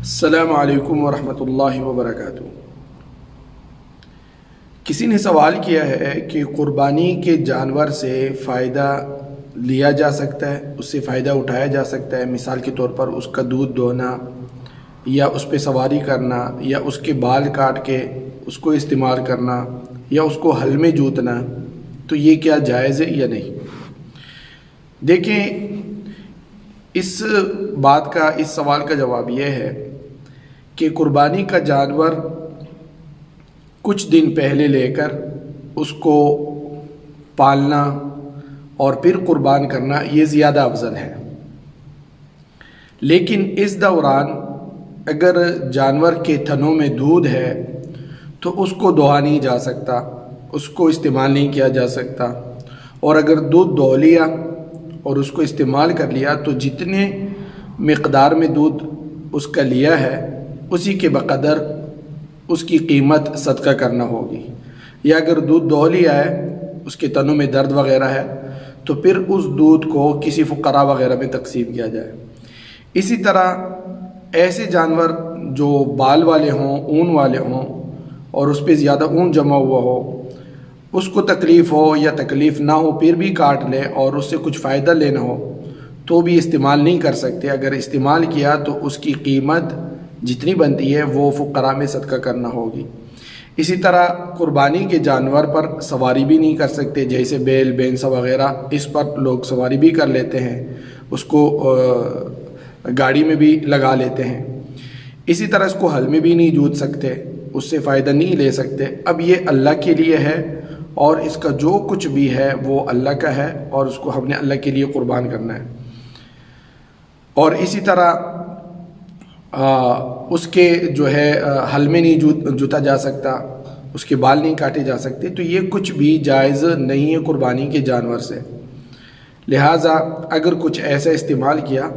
السلام علیکم ورحمۃ اللہ وبرکاتہ۔ کسی نے سوال کیا ہے کہ قربانی کے جانور سے فائدہ لیا جا سکتا ہے، اس سے فائدہ اٹھایا جا سکتا ہے، مثال کے طور پر اس کا دودھ دوہنا یا اس پہ سواری کرنا یا اس کے بال کاٹ کے اس کو استعمال کرنا یا اس کو ہل میں جوتنا، تو یہ کیا جائز ہے یا نہیں؟ دیکھیں، اس سوال کا جواب یہ ہے کہ قربانی کا جانور کچھ دن پہلے لے کر اس کو پالنا اور پھر قربان کرنا یہ زیادہ افضل ہے، لیکن اس دوران اگر جانور کے تھنوں میں دودھ ہے تو اس کو دوہا نہیں جا سکتا، اس کو استعمال نہیں کیا جا سکتا، اور اگر دودھ دوہ لیا اور اس کو استعمال کر لیا تو جتنے مقدار میں دودھ اس کا لیا ہے اسی کے بقدر اس کی قیمت صدقہ کرنا ہوگی، یا اگر دودھ دوہ لیا ہے، اس کے تنوں میں درد وغیرہ ہے تو پھر اس دودھ کو کسی فقراء وغیرہ میں تقسیم کیا جائے۔ اسی طرح ایسے جانور جو بال والے ہوں، اون والے ہوں اور اس پہ زیادہ اون جمع ہوا ہو، اس کو تکلیف ہو یا تکلیف نہ ہو پھر بھی کاٹ لے اور اس سے کچھ فائدہ لینا ہو تو بھی استعمال نہیں کر سکتے۔ اگر استعمال کیا تو اس کی قیمت جتنی بنتی ہے وہ فقراء میں صدقہ کرنا ہوگی۔ اسی طرح قربانی کے جانور پر سواری بھی نہیں کر سکتے، جیسے بیل، بینسا وغیرہ، اس پر لوگ سواری بھی کر لیتے ہیں، اس کو گاڑی میں بھی لگا لیتے ہیں۔ اسی طرح اس کو ہل میں بھی نہیں جوت سکتے، اس سے فائدہ نہیں لے سکتے۔ اب یہ اللہ کے لیے ہے اور اس کا جو کچھ بھی ہے وہ اللہ کا ہے اور اس کو ہم نے اللہ کے لیے قربان کرنا ہے۔ اور اسی طرح اس کے جو ہے ہل میں نہیں جوتا جا سکتا، اس کے بال نہیں کاٹے جا سکتے، تو یہ کچھ بھی جائز نہیں ہے قربانی کے جانور سے۔ لہٰذا اگر کچھ ایسا استعمال کیا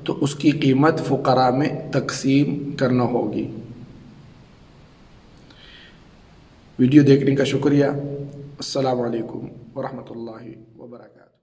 تو اس کی قیمت فقراء میں تقسیم کرنا ہوگی۔ ویڈیو دیکھنے کا شکریہ۔ السلام علیکم ورحمۃ اللہ وبرکاتہ۔